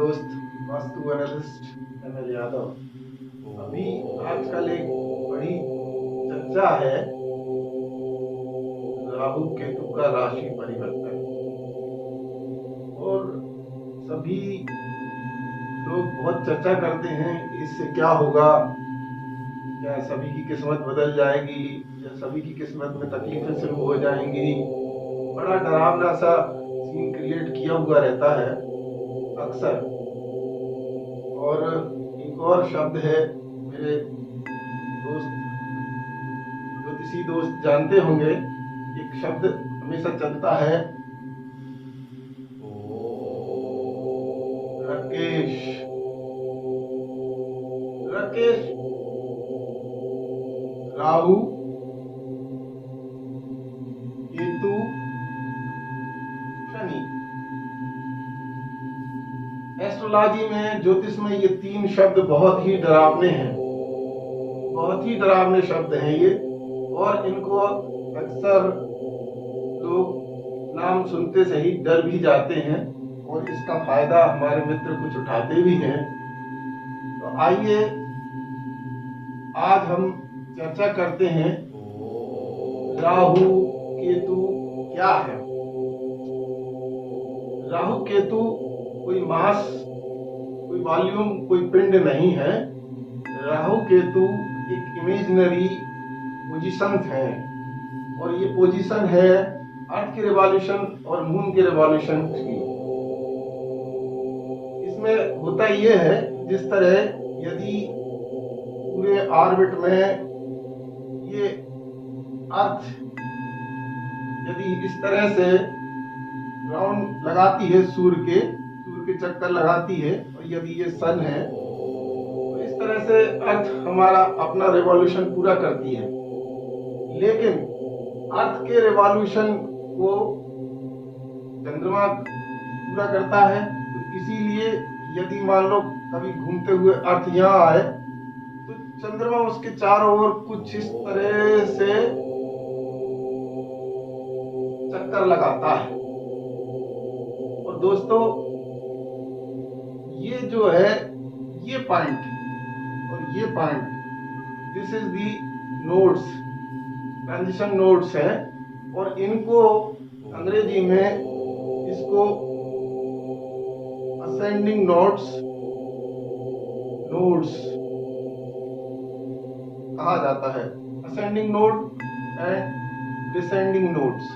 दोस्त vastu analyst ML Yadav. अभी आजकल एक बड़ी चर्चा है राहु केतु का राशि परिवर्तन, और सभी लोग बहुत चर्चा करते हैं कि इससे क्या होगा, क्या सभी की किस्मत बदल जाएगी या सभी की किस्मत में तकलीफें शुरू हो जाएंगी। बड़ा डरावना सा सीन क्रिएट किया हुआ रहता है अक्सर। और एक और शब्द है, मेरे दोस्त ज्योतिषी दोस्त जानते होंगे, एक शब्द हमेशा चलता है, राकेश। राकेश, राहु केतु शनि। एस्ट्रोलॉजी में, ज्योतिष में ये तीन शब्द बहुत ही डरावने हैं, बहुत ही डरावने शब्द हैं ये। और इनको अक्सर लोग नाम सुनते से ही डर भी जाते हैं, और इसका फायदा हमारे मित्र कुछ उठाते भी हैं। तो आइए आज हम चर्चा करते हैं राहु केतु क्या है। राहु केतु कोई मास, कोई वॉल्यूम, कोई पिंड नहीं है। राहु केतु एक इमेजिनरी पोजीशंस हैं, और ये पोजीशन है अर्थ के रिवॉल्यूशन और मून के रिवॉल्यूशन की। इसमें होता ये है, जिस तरह यदि पूरे ऑर्बिट में ये अर्थ यदि इस तरह से राउंड लगाती है, सूर्य के चक्कर लगाती है, और यदि ये सन है तो इस तरह से अर्थ हमारा अपना रिवॉल्यूशन पूरा करती है। लेकिन अर्थ के रिवॉल्यूशन को चंद्रमा पूरा करता है, तो इसीलिए यदि मान लो कभी घूमते हुए अर्थ यहाँ आए तो चंद्रमा उसके चारों ओर कुछ इस तरह से चक्कर लगाता है। और दोस्तों, ये जो है, ये पॉइंट और ये point, this is the nodes, transition nodes हैं, और इनको अंग्रेजी में इसको असेंडिंग नोड्स कहा जाता है। Ascending node and descending nodes.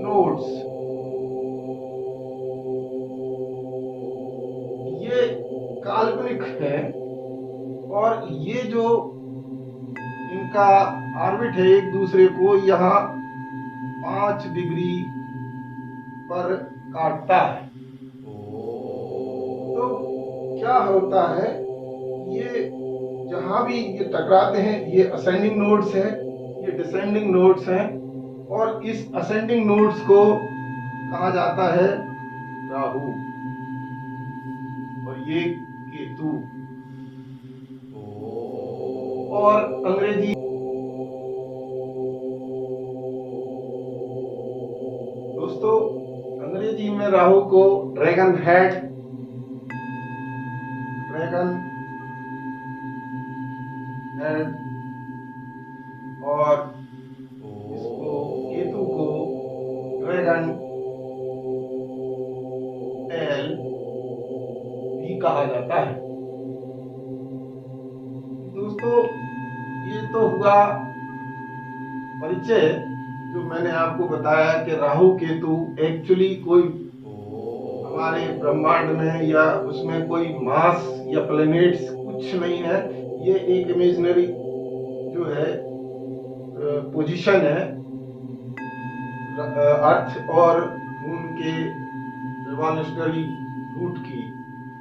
Nodes ये काल्पनिक है, और ये जो इनका ऑर्बिट है एक दूसरे को यहाँ 5 डिग्री पर काटता है। तो क्या होता है, ये जहां भी ये टकराते हैं, ये असेंडिंग नोड्स हैं, ये डिसेंडिंग नोड्स हैं, और इस असेंडिंग नोड्स को कहा जाता है राहु, और ये केतु। और अंग्रेजी दोस्तों, अंग्रेजी में राहु को ड्रैगन हेड और इसको केतु को ड्रैगन टेल भी कहा जाता है। दोस्तों, ये तो हुआ परिचय, जो मैंने आपको बताया कि राहु केतु एक्चुअली कोई हमारे ब्रह्मांड में या उसमें कोई मास या प्लैनेट्स कुछ नहीं है। ये एक इमेजिनरी जो है पोजीशन है अर्थ और मून के रिवॉल्यूशनरी रूट की,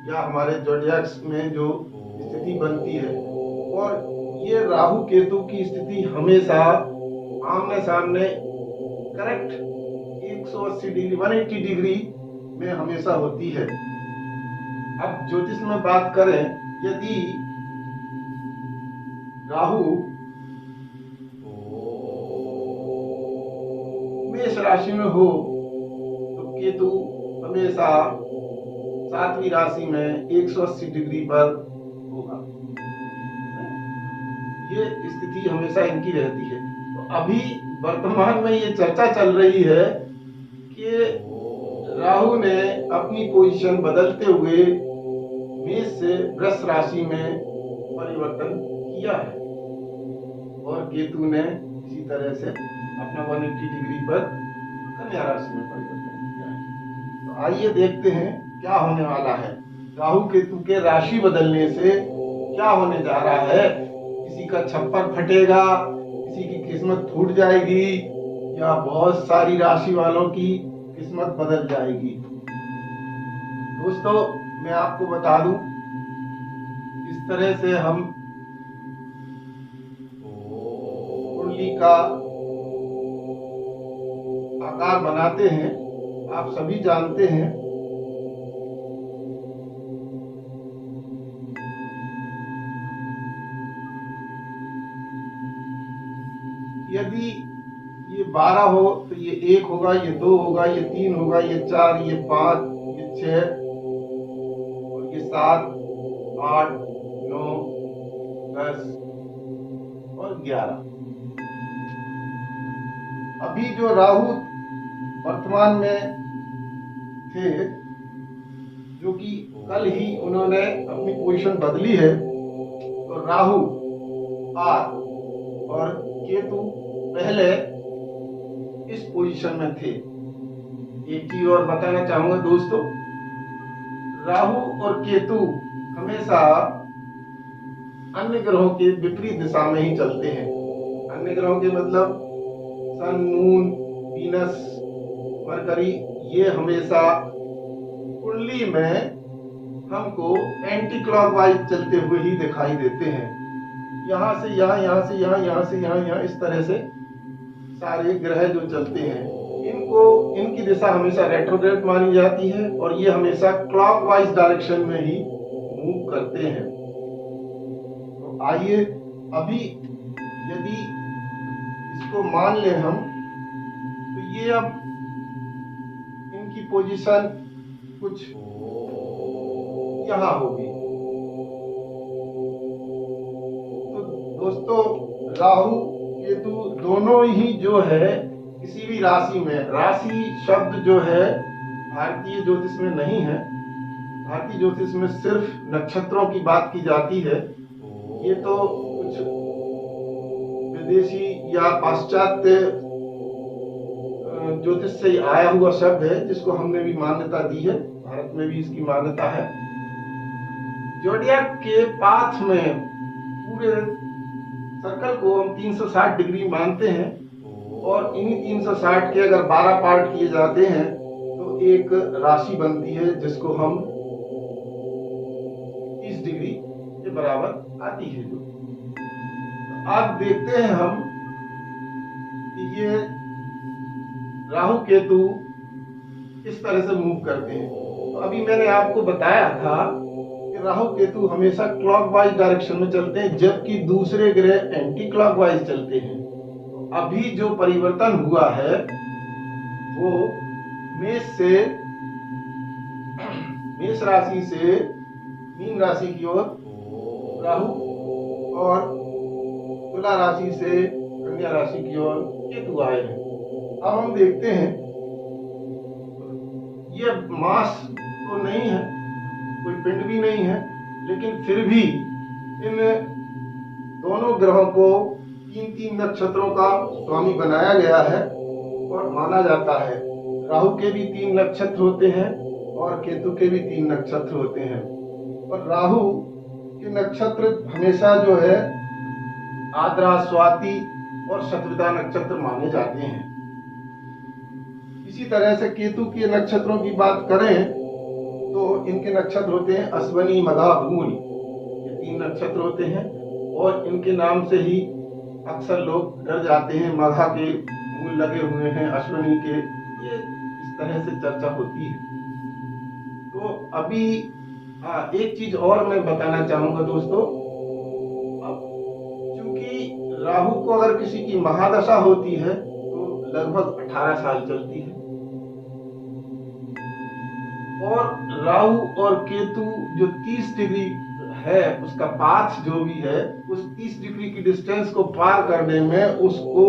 या हमारे जोडियाक्स में जो स्थिति बनती है। और ये राहु केतु की स्थिति हमेशा आमने सामने करेक्ट 180 डिग्री 180 डिग्री में हमेशा होती है। अब ज्योतिष में बात करें, यदि राहु राशि में हो तो केतु हमेशा 7वीं राशि में 180 डिग्री पर होगा। ये स्थिति हमेशा इनकी रहती है। तो अभी वर्तमान में ये चर्चा चल रही है कि राहु ने अपनी पोजीशन बदलते हुए मेष से वृष राशि में परिवर्तन किया है और केतु ने इसी तरह से अपना 180 डिग्री पर कन्या राशि में परिवर्तन किया है। तो आइए देखते हैं क्या होने वाला है। राहु केतु के राशि बदलने से क्या होने जा रहा है। किसी का छप्पर फटेगा, किसी की किस्मत फूट जाएगी या बहुत सारी राशि वालों की किस्मत बदल जाएगी। दोस्तों मैं आपको बता दूं, इस तरह से हम कुंडली का आकार बनाते हैं, आप सभी जानते हैं। यदि ये 12 हो तो ये 1 होगा, ये 2 होगा, ये 3 होगा, ये 4, ये 5, ये 6 और ये 7, 8, 9, 10 और 11। अभी जो राहु वर्तमान में थे, जो कि कल ही उन्होंने अपनी पोजीशन बदली है, तो राहु आर और केतु पहले इस पोजीशन में थे। एक चीज और बताना चाहूंगा दोस्तों, राहु और केतु हमेशा अन्य ग्रहों के विपरीत दिशा में ही चलते हैं। अन्य ग्रहों के मतलब सन, मून, वीनस, मरकरी, ये हमेशा कुंडली में हमको एंटी क्लॉकवाइज चलते हुए ही दिखाई देते हैं। यहाँ से यहाँ, यहाँ से यहाँ, यहाँ से यहाँ, यहाँ, इस तरह से सारे ग्रह जो चलते हैं, इनकी दिशा हमेशा रेट्रोग्रेड मानी जाती है और ये हमेशा क्लॉकवाइज डायरेक्शन में ही मूव करते हैं। तो आइए अभी यदि इसको मान लें हम, तो ये अब इनकी पोजीशन कुछ यहाँ होगी। तो दोस्तों राहु केतु दोनों ही जो है किसी भी राशि में, राशि शब्द जो है भारतीय ज्योतिष में नहीं है। भारतीय ज्योतिष में सिर्फ नक्षत्रों की बात की जाती है। ये तो कुछ विदेशी या पाश्चात्य ज्योतिष से आया हुआ शब्द है, जिसको हमने भी मान्यता दी है। भारत में भी इसकी मान्यता है। ज़ोडिएक के पाथ में पूरे सर्कल को हम 360 डिग्री मानते हैं और इन्हीं 360 के अगर 12 पार्ट किए जाते हैं तो एक राशि बनती है, जिसको हम 30 डिग्री के बराबर आती है। जो अब देखते हैं हम कि ये राहु केतु किस तरह से मूव करते हैं। तो अभी मैंने आपको बताया था कि राहु केतु हमेशा क्लॉकवाइज डायरेक्शन में चलते हैं, जबकि दूसरे ग्रह एंटी क्लॉकवाइज चलते हैं। तो अभी जो परिवर्तन हुआ है वो मेष राशि से मीन राशि की ओर राहु और तुला राशि से कन्या राशि की ओर केतु आए हैं। अब हम देखते हैं, ये मास तो नहीं है, कोई पिंड भी नहीं है, लेकिन फिर भी इन दोनों ग्रहों को 3-3 नक्षत्रों का स्वामी बनाया गया है और माना जाता है। राहु के भी 3 नक्षत्र होते हैं और केतु के भी 3 नक्षत्र होते हैं। और राहु के नक्षत्र हमेशा जो है आद्रा, स्वाति और शतभिता नक्षत्र माने जाते हैं। इसी तरह से केतु के नक्षत्रों की बात करें तो इनके नक्षत्र होते हैं अश्विनी, मघा, मूल। ये 3 नक्षत्र होते हैं और इनके नाम से ही अक्सर लोग डर जाते हैं। मघा के मूल लगे हुए हैं, अश्विनी के, ये इस तरह से चर्चा होती है। तो अभी एक चीज और मैं बताना चाहूंगा दोस्तों, चूंकि राहु को अगर किसी की महादशा होती है तो लगभग 18 साल चलती है। और राहु और केतु जो 30 डिग्री है, उसका पाथ जो भी है, उस 30 डिग्री की डिस्टेंस को पार करने में उसको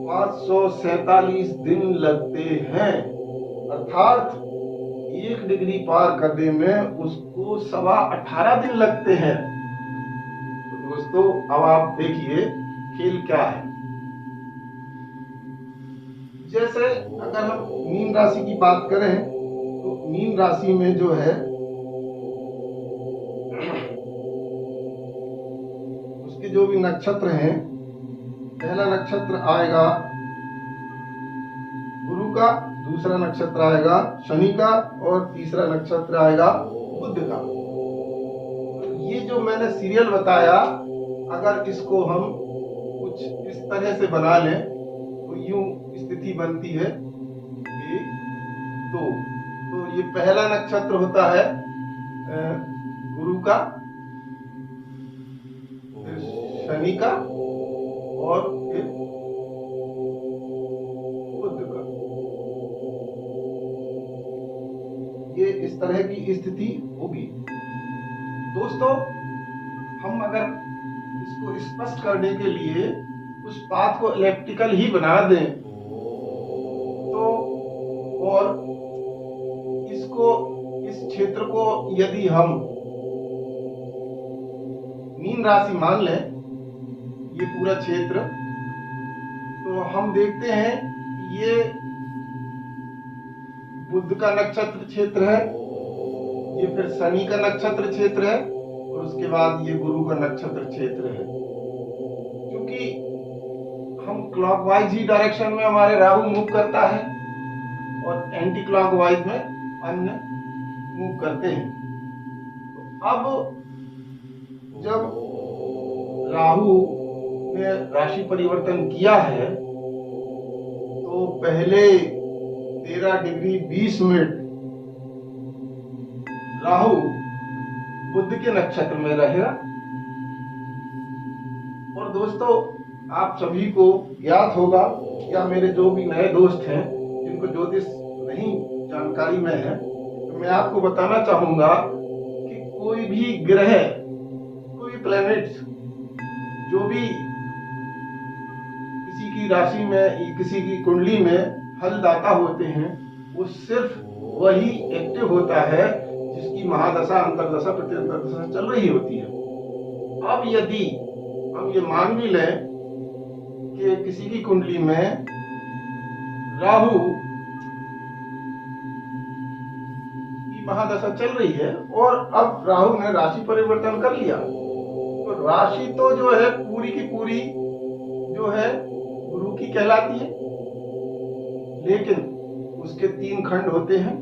547 दिन लगते हैं। अर्थात 1 डिग्री पार करने में उसको 18.25 दिन लगते हैं। तो दोस्तों, अब आप देखिए खेल क्या है। जैसे अगर हम मीन राशि की बात करें तो मीन राशि में जो है उसके जो भी नक्षत्र हैं, पहला नक्षत्र आएगा गुरु का, दूसरा नक्षत्र आएगा शनि का और तीसरा नक्षत्र आएगा बुध का। ये जो मैंने सीरियल बताया, अगर इसको हम कुछ इस तरह से बना लें तो यूं स्थिति बनती है 1 2। तो ये पहला नक्षत्र होता है गुरु का, फिर शनि का और फिर बुध का। ये इस तरह की स्थिति होगी। दोस्तों, हम अगर इसको स्पष्ट करने के लिए उस पाथ को इलेप्टिकल ही बना दें तो, और इसको, इस क्षेत्र को यदि हम मीन राशि मान लें, ये पूरा क्षेत्र, तो हम देखते हैं ये बुध का नक्षत्र क्षेत्र है, ये फिर शनि का नक्षत्र क्षेत्र है और उसके बाद ये गुरु का नक्षत्र क्षेत्र है। क्योंकि हम क्लॉकवाइज ही डायरेक्शन में हमारे राहु मूव करता है और एंटी क्लॉकवाइज में अन्य मूव करते हैं। तो अब जब राहु ने राशि परिवर्तन किया है तो पहले 13 डिग्री 20 मिनट राहु बुध के नक्षत्र में रहेगा। और दोस्तों, आप सभी को ज्ञात होगा, या मेरे जो भी नए दोस्त हैं जिनको ज्योतिष नहीं जानकारी में है, तो मैं आपको बताना चाहूंगा कि कोई भी ग्रह, कोई प्लैनेट्स जो भी किसी की राशि में, किसी की कुंडली में फलदाता होते हैं, वो सिर्फ वही एक्टिव होता है जिसकी महादशा, अंतरदशा, प्रत्यंतरदशा चल रही होती है। अब यदि हम ये मान भी लें कि किसी की कुंडली में राहु की महादशा चल रही है और अब राहु ने राशि परिवर्तन कर लिया, तो राशि तो जो है पूरी की पूरी जो है गुरु की कहलाती है, लेकिन उसके 3 खंड होते हैं,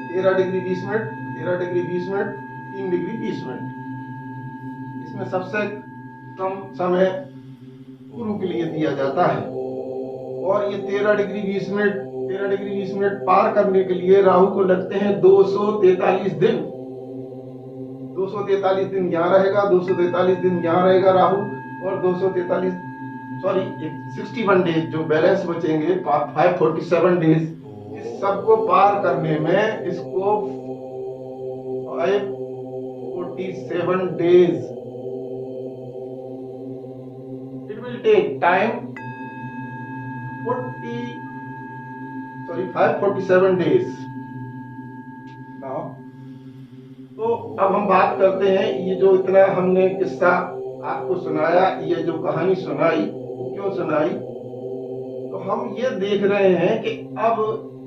13 degree 20 minute, 13 degree 20 minute, 3 degree 20 minute. इसमें सबसे कम समय गुरु के लिए दिया जाता है। और ये 13 डिग्री 20 मिनट, 13 डिग्री 20 मिनट पार करने के लिए राहु को लगते हैं 243 दिन। 243 दिन यहाँ रहेगा, 243 दिन यहाँ रहेगा राहु, और 61 डेज जो बैलेंस बचेंगे, 547 डेज, इस सबको पार करने में इसको 547 days, it will take time 547 days now। तो अब हम बात करते हैं, ये जो इतना हमने किस्सा आपको सुनाया, ये जो कहानी सुनाई, क्यों सुनाई, तो हम ये देख रहे हैं कि अब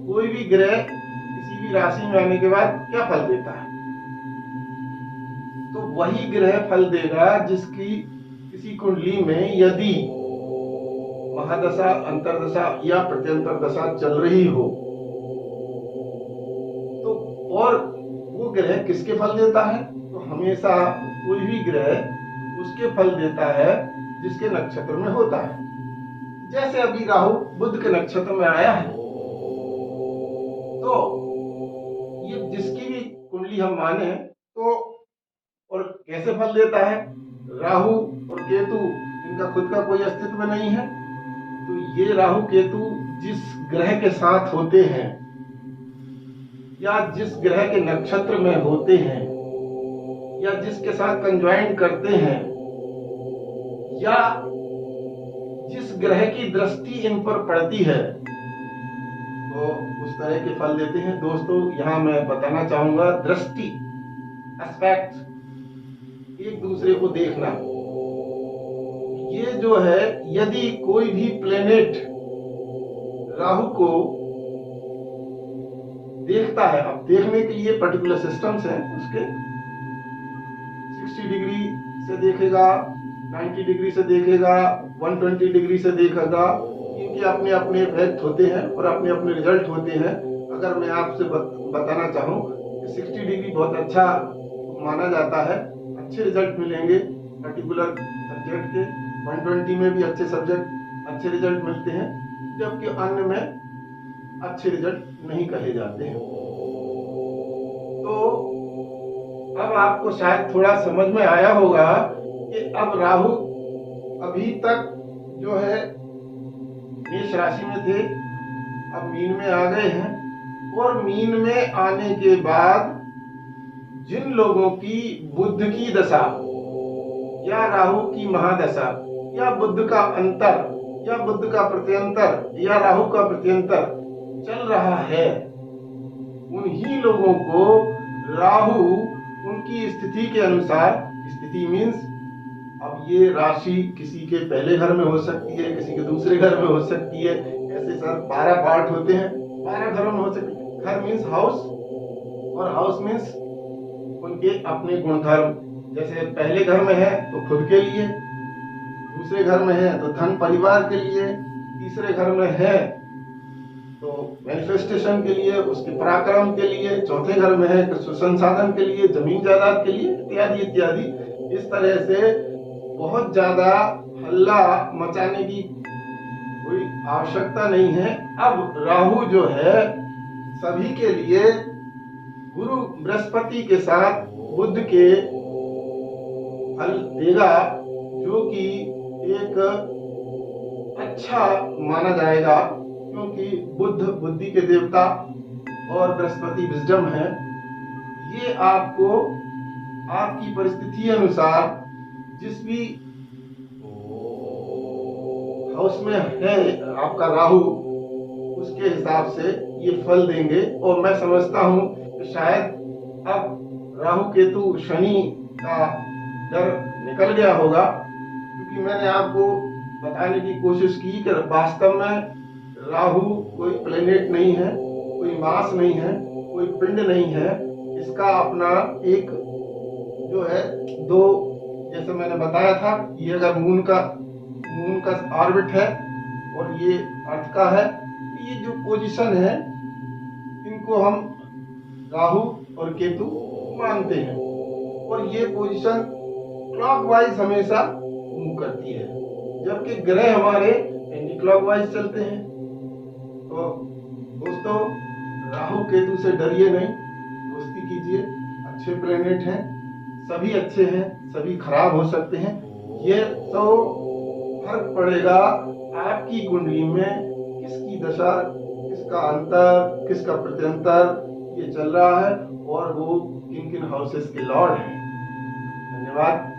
कोई भी ग्रह किसी भी राशि में आने के बाद क्या फल देता है। तो वही ग्रह फल देगा जिसकी किसी कुंडली में यदि महादशा, अंतरदशा या प्रत्यंतर दशा चल रही हो। तो और वो ग्रह किसके फल देता है? तो हमेशा कोई भी ग्रह उसके फल देता है जिसके नक्षत्र में होता है। जैसे अभी राहु बुध के नक्षत्र में आया है, तो ये जिसकी भी कुंडली हम माने तो, और कैसे फल देता है? राहु और केतु, इनका खुद का कोई अस्तित्व नहीं है, तो ये राहु केतु जिस ग्रह के साथ होते हैं या जिस ग्रह के नक्षत्र में होते हैं या जिसके साथ कंज्वाइन करते हैं या जिस ग्रह की दृष्टि इन पर पड़ती है तो उस तरह के फल देते हैं। दोस्तों, यहां मैं बताना चाहूंगा, दृष्टि, एस्पेक्ट, एक दूसरे को देखना, ये जो है, यदि कोई भी प्लेनेट राहु को देखता है, अब देखने के लिए पर्टिकुलर सिस्टम्स हैं उसके, 60 डिग्री से देखेगा, 90 डिग्री से देखेगा, 120 डिग्री से देखेगा, इनके अपने अपने इफेक्ट होते हैं और अपने अपने रिजल्ट होते हैं। अगर मैं आपसे बताना चाहूँ कि 60 डिग्री बहुत अच्छा माना जाता है, अच्छे रिजल्ट मिलेंगे पर्टिकुलर सब्जेक्ट के, 120 में भी अच्छे रिजल्ट मिलते हैं, जबकि अन्य में अच्छे रिजल्ट नहीं कहे जाते हैं। तो अब आपको शायद थोड़ा समझ में आया होगा कि अब राहु अभी तक जो है मेष राशि में थे, अब मीन में आ गए हैं, और मीन में आने के बाद जिन लोगों की बुध की दशा या राहु की महादशा या बुध का अंतर या बुध का प्रत्यंतर या राहु का प्रत्यंतर चल रहा है, उन्हीं लोगों को राहु उनकी स्थिति के अनुसार, स्थिति मीन्स अब ये राशि किसी के पहले घर में हो सकती है, किसी के दूसरे घर में हो सकती है, ऐसे सर 12 पार्ट होते हैं, 12 घरों में हो सकती है। घर मीन्स हाउस, और हाउस मीन्स उनके अपने गुणधर्म, जैसे पहले घर में है तो खुद के लिए, दूसरे घर में है तो धन परिवार के लिए, तीसरे घर में है तो मैनिफेस्टेशन के लिए, उसके पराक्रम के लिए, चौथे घर में है तो सुसंसाधन के लिए, जमीन जायदाद के लिए, इत्यादि इत्यादि। इस तरह से बहुत ज्यादा हल्ला मचाने की कोई आवश्यकता नहीं है। अब राहु जो है सभी के लिए गुरु बृहस्पति के साथ बुध के फल देगा, जो कि एक अच्छा माना जाएगा, क्योंकि बुध बुद्धि के देवता और बृहस्पति विजडम है। ये आपको आपकी परिस्थिति अनुसार जिस भी हाउस में है आपका राहु, उसके हिसाब से ये फल देंगे। और मैं समझता हूं कि शायद अब राहु केतु शनि का डर निकल गया होगा, क्योंकि मैंने आपको बताने की कोशिश की कि वास्तव में राहु कोई प्लेनेट नहीं है, कोई मास नहीं है, कोई पिंड नहीं है, इसका अपना एक जो है दो, जैसे मैंने बताया था, ये अगर मून का ऑर्बिट है और ये अर्थ का है, ये जो पोजीशन है इनको हम राहु और केतु मानते हैं, और ये पोजीशन क्लॉकवाइज हमेशा मूव करती है, जबकि ग्रह हमारे एंटी क्लॉकवाइज चलते हैं। तो दोस्तों, राहु केतु से डरिए नहीं, दोस्ती कीजिए, अच्छे प्लेनेट हैं, सभी अच्छे हैं, सभी खराब हो सकते हैं। ये तो फर्क पड़ेगा आपकी कुंडली में किसकी दशा, किसका अंतर, किसका प्रत्यंतर ये चल रहा है, और वो किन किन हाउसेस के लॉर्ड हैं। धन्यवाद।